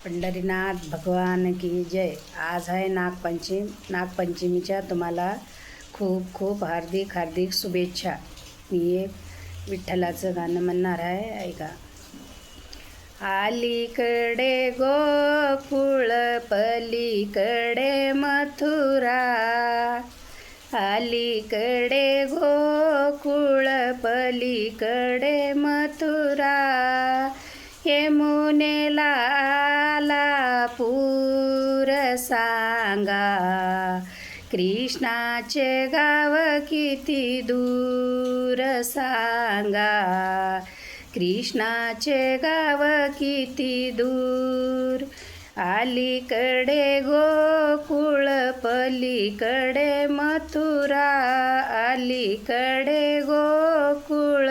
पंढरीनाथ भगवान की जय। आज आहे नागपंचमी। नागपंचमीच्या तुम्हाला खूप खूप हार्दिक हार्दिक शुभेच्छा। मी एक विठ्ठलाचं गाणं म्हणणार आहे, ऐका। अलीकडे गोकुळ पलीकडे मथुरा, अलीकडे गोकुळ पलीकडे मथुरा, यमुनेला आला पूर सांगा, कृष्णाचे गाव किती दूर सांगा, कृष्णाचे गाव किती दूर, अलीकडे गोकुळ पलीकडे मथुरा, अलीकडे गोकुळ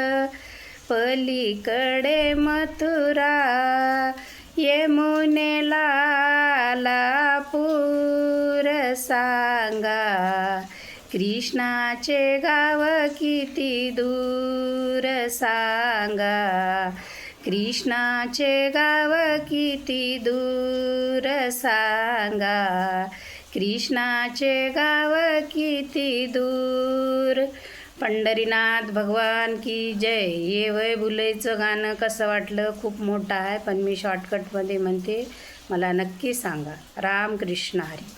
पलीकडे मथुरा, यमुनेला आला पूर सांगा, कृष्णाचे गाव किती दूर सांगा, कृष्णाचे गाव किती दूर सांगा, कृष्णाचे गाव किती दूर। पंढरीनाथ भगवान की जय। ये वय बुलेचं गाणं कसं वाटलं? खूप मोठं आहे, पण मी शॉर्टकटमध्ये म्हणते, मला नक्की सांगा। राम कृष्ण हरी।